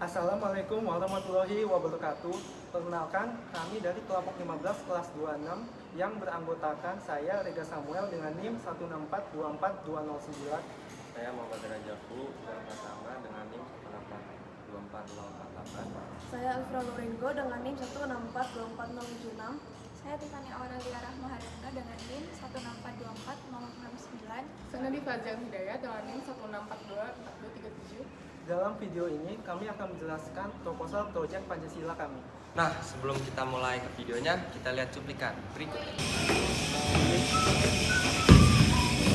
Assalamualaikum warahmatullahi wabarakatuh. Perkenalkan, kami dari kelompok 15 kelas 26 yang beranggotakan saya Rega Samuel dengan NIM 164244209. Saya Muhammad Rajaku yang pertama dengan NIM 1642448. Saya Alfra Lorengo dengan NIM 1642476. Saya Tiffany Aurelia Rahmaharenda dengan NIM 1642469. Saya Nadifa Azhar Hidayat dengan NIM 1642437. Dalam video ini kami akan menjelaskan proposal proyek Pancasila kami. Nah, sebelum kita mulai ke videonya, kita lihat cuplikan berikut.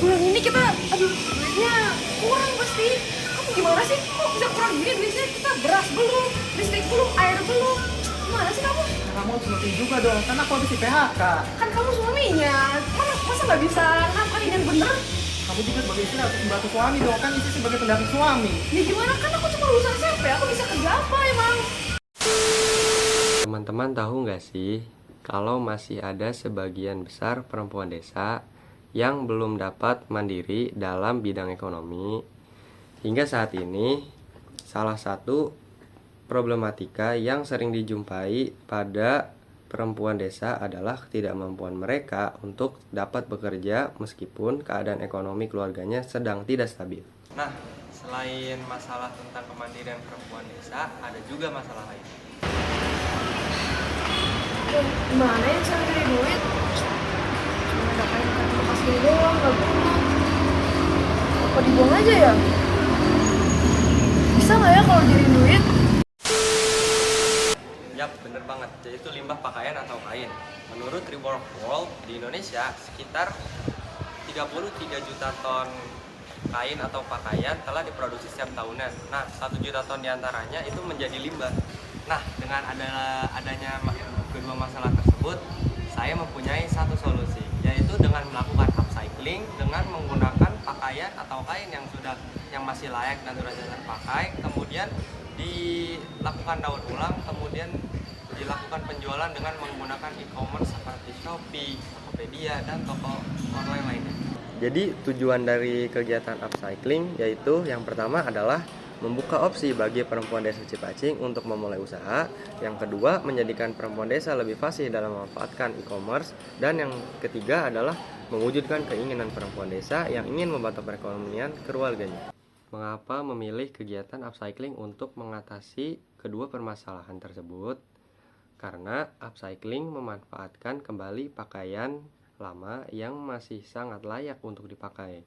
Bulan ini kita, duitnya kurang pasti. Kamu gimana sih? Kok bisa kurang gini duitnya? Kita beras belum, listrik belum, air belum. Gimana sih kamu? Nah, kamu harus ngerti juga dong, karena aku habis di PHK. Kan kamu suaminya. Masa nggak bisa nafkahin yang bener? Kamu juga sebagai istri harus membantu suami dong, kan istri sebagai pendamping suami. Ya gimana? Kan aku cuma lulusan SMP. Aku bisa kerja apa emang? Teman-teman tahu nggak sih, kalau masih ada sebagian besar perempuan desa yang belum dapat mandiri dalam bidang ekonomi. Hingga saat ini, salah satu problematika yang sering dijumpai pada perempuan desa adalah ketidakmampuan mereka untuk dapat bekerja meskipun keadaan ekonomi keluarganya sedang tidak stabil. Nah, selain masalah tentang kemandirian perempuan desa, ada juga masalah lain. Gimana ya cara nyari duit? Cuma ada kain bekas gini doang, nggak guna. Apa dibuang aja ya? Bisa nggak ya kalau jadi duit? Yap, bener banget, yaitu limbah pakaian atau kain. Menurut Rework World, di Indonesia sekitar 33 juta ton kain atau pakaian telah diproduksi setiap tahunnya. Nah, 1 juta ton diantaranya itu menjadi limbah. Nah, dengan adanya kedua masalah tersebut, saya mempunyai satu solusi, yaitu dengan melakukan upcycling dengan menggunakan pakaian atau kain yang masih layak dan sudah terpakai, kemudian dilakukan daur ulang, kemudian dilakukan penjualan dengan menggunakan e-commerce seperti Shopee, Tokopedia, dan toko online lainnya. Jadi tujuan dari kegiatan upcycling yaitu yang pertama adalah membuka opsi bagi perempuan desa Cipacing untuk memulai usaha. Yang kedua, menjadikan perempuan desa lebih fasih dalam memanfaatkan e-commerce. Dan yang ketiga adalah mewujudkan keinginan perempuan desa yang ingin membantu perekonomian keluarganya. Mengapa memilih kegiatan upcycling untuk mengatasi kedua permasalahan tersebut? Karena upcycling memanfaatkan kembali pakaian lama yang masih sangat layak untuk dipakai.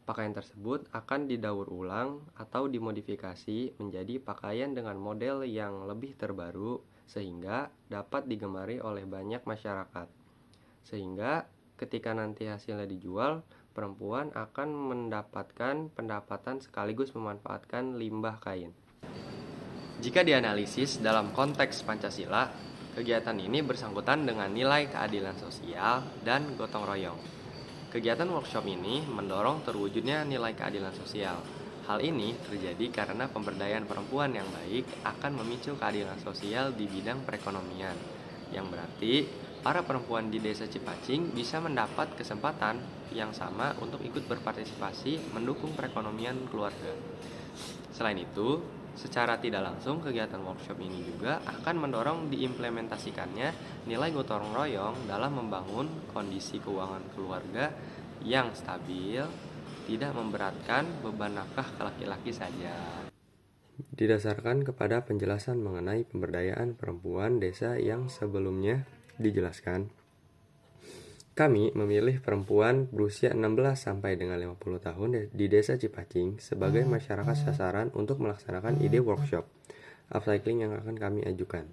Pakaian tersebut akan didaur ulang atau dimodifikasi menjadi pakaian dengan model yang lebih terbaru sehingga dapat digemari oleh banyak masyarakat. Sehingga ketika nanti hasilnya dijual, perempuan akan mendapatkan pendapatan sekaligus memanfaatkan limbah kain. Jika dianalisis dalam konteks Pancasila, kegiatan ini bersangkutan dengan nilai keadilan sosial dan gotong royong. Kegiatan workshop ini mendorong terwujudnya nilai keadilan sosial. Hal ini terjadi karena pemberdayaan perempuan yang baik akan memicu keadilan sosial di bidang perekonomian, yang berarti para perempuan di desa Cipacing bisa mendapat kesempatan yang sama untuk ikut berpartisipasi mendukung perekonomian keluarga. Selain itu, secara tidak langsung kegiatan workshop ini juga akan mendorong diimplementasikannya nilai gotong royong dalam membangun kondisi keuangan keluarga yang stabil, tidak memberatkan beban nafkah ke laki-laki saja. Didasarkan kepada penjelasan mengenai pemberdayaan perempuan desa yang sebelumnya dijelaskan, kami memilih perempuan berusia 16 sampai dengan 50 tahun di desa Cipacing sebagai masyarakat sasaran untuk melaksanakan ide workshop upcycling yang akan kami ajukan.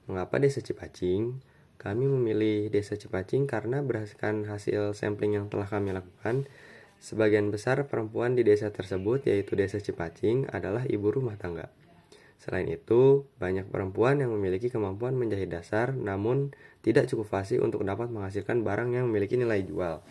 Mengapa desa Cipacing? Kami memilih desa Cipacing karena berdasarkan hasil sampling yang telah kami lakukan, sebagian besar perempuan di desa tersebut, yaitu desa Cipacing, adalah ibu rumah tangga. Selain itu, banyak perempuan yang memiliki kemampuan menjahit dasar namun tidak cukup fasih untuk dapat menghasilkan barang yang memiliki nilai jual.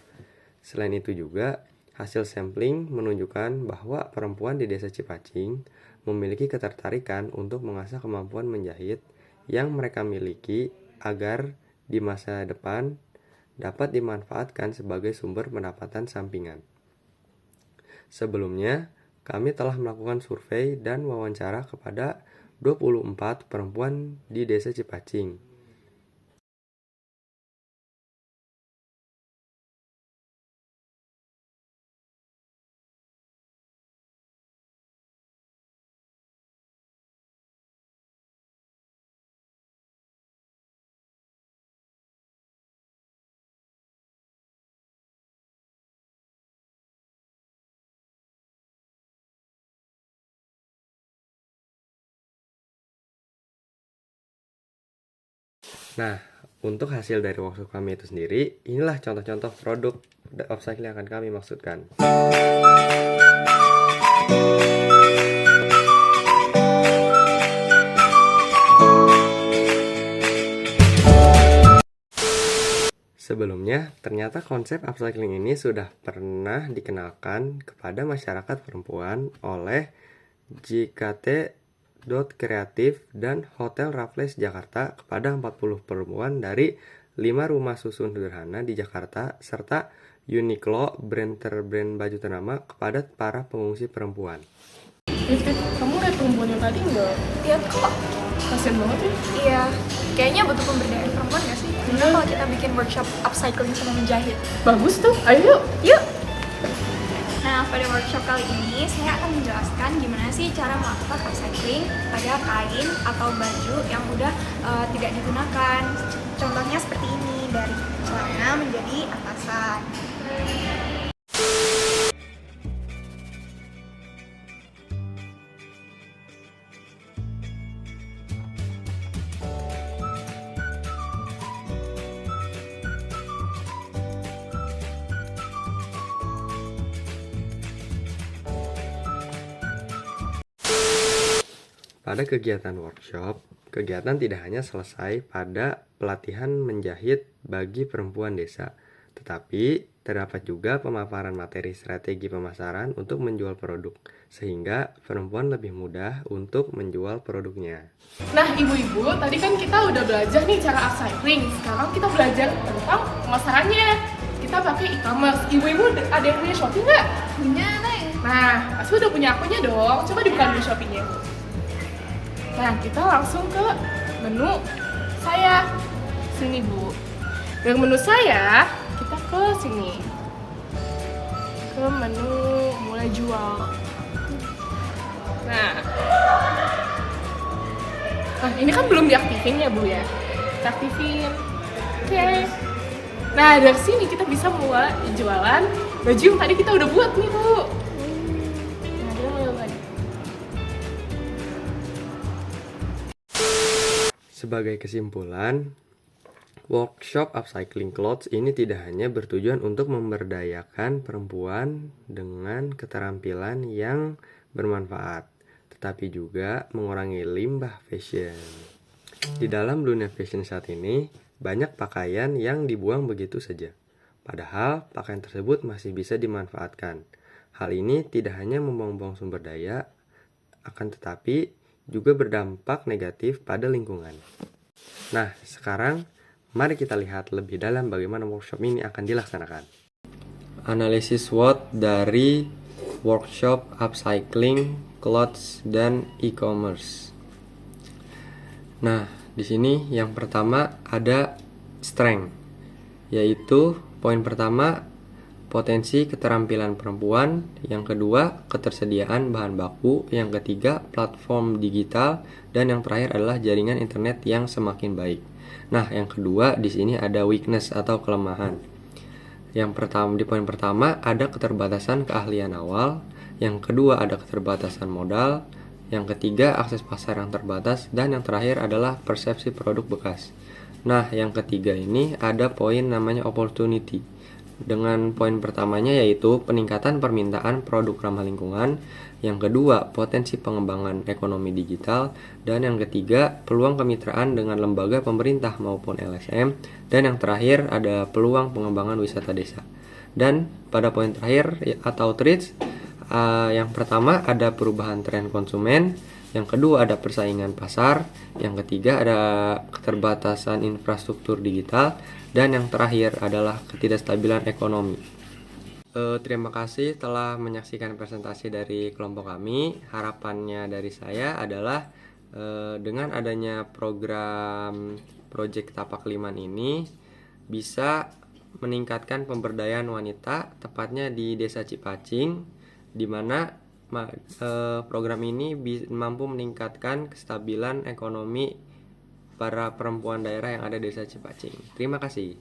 Selain itu juga, hasil sampling menunjukkan bahwa perempuan di desa Cipacing memiliki ketertarikan untuk mengasah kemampuan menjahit yang mereka miliki agar di masa depan dapat dimanfaatkan sebagai sumber pendapatan sampingan. Sebelumnya, kami telah melakukan survei dan wawancara kepada 24 perempuan di Desa Cipacing. Nah, untuk hasil dari workshop kami itu sendiri, inilah contoh-contoh produk upcycling yang akan kami maksudkan. Sebelumnya, ternyata konsep upcycling ini sudah pernah dikenalkan kepada masyarakat perempuan oleh JKT Kreatif dan Hotel Raffles Jakarta kepada 40 perempuan dari 5 rumah susun sederhana di Jakarta serta Uniqlo, brand baju ternama kepada para pengungsi perempuan. Kamu lihat perempuan yang tadi nggak? Lihat kok. Kasian banget ya. Iya, kayaknya butuh pemberdayaan perempuan gak sih? Gimana kalau kita bikin workshop upcycling sama menjahit? Bagus tuh, ayo yuk. Yuk! Nah, pada workshop kali ini saya akan menjelaskan gimana sih cara melakukan upcycling pada kain atau baju yang udah tidak digunakan. Contohnya seperti ini, dari celana menjadi atasan. Pada kegiatan workshop, kegiatan tidak hanya selesai pada pelatihan menjahit bagi perempuan desa, tetapi terdapat juga pemaparan materi strategi pemasaran untuk menjual produk, sehingga perempuan lebih mudah untuk menjual produknya. Nah, ibu-ibu, tadi kan kita udah belajar nih cara upcycling. Sekarang kita belajar tentang pemasarannya. Kita pakai e-commerce. Ibu-ibu ada yang punya Shopee nggak? Punya, Neng. Nah, pasti udah punya akunnya dong. Coba dibuka dulu Shopee-nya. Nah, kita langsung ke menu saya. Sini, Bu. Dari menu saya, kita ke sini. Ke menu mulai jual. Nah, ini kan belum diaktifin ya, Bu ya? Kita aktifin. Oke. Nah, dari sini kita bisa mulai jualan baju yang tadi kita udah buat nih, Bu. Nah, dia mulai lagi. Sebagai kesimpulan, workshop upcycling clothes ini tidak hanya bertujuan untuk memberdayakan perempuan dengan keterampilan yang bermanfaat, tetapi juga mengurangi limbah fashion. Di dalam dunia fashion saat ini, banyak pakaian yang dibuang begitu saja, padahal pakaian tersebut masih bisa dimanfaatkan. Hal ini tidak hanya membuang-buang sumber daya, akan tetapi juga berdampak negatif pada lingkungan. Nah, sekarang mari kita lihat lebih dalam bagaimana workshop ini akan dilaksanakan. Analisis SWOT dari workshop upcycling, clothes, dan e-commerce. Nah, di sini yang pertama ada strength, yaitu poin pertama potensi keterampilan perempuan, yang kedua ketersediaan bahan baku, yang ketiga platform digital, dan yang terakhir adalah jaringan internet yang semakin baik. Nah, yang kedua di sini ada weakness atau kelemahan. Yang pertama, di poin pertama ada keterbatasan keahlian awal, yang kedua ada keterbatasan modal, yang ketiga akses pasar yang terbatas, dan yang terakhir adalah persepsi produk bekas. Nah, yang ketiga ini ada poin namanya opportunity. Dengan poin pertamanya yaitu peningkatan permintaan produk ramah lingkungan, yang kedua potensi pengembangan ekonomi digital, dan yang ketiga peluang kemitraan dengan lembaga pemerintah maupun LSM, dan yang terakhir ada peluang pengembangan wisata desa. Dan pada poin terakhir atau traits, yang pertama ada perubahan tren konsumen, yang kedua ada persaingan pasar, yang ketiga ada keterbatasan infrastruktur digital, dan yang terakhir adalah ketidakstabilan ekonomi. Terima kasih telah menyaksikan presentasi dari kelompok kami. Harapannya dari saya adalah dengan adanya program Project Tapak Liman ini bisa meningkatkan pemberdayaan wanita, tepatnya di Desa Cipacing, di mana program ini mampu meningkatkan kestabilan ekonomi para perempuan daerah yang ada di Desa Cipacing. Terima kasih.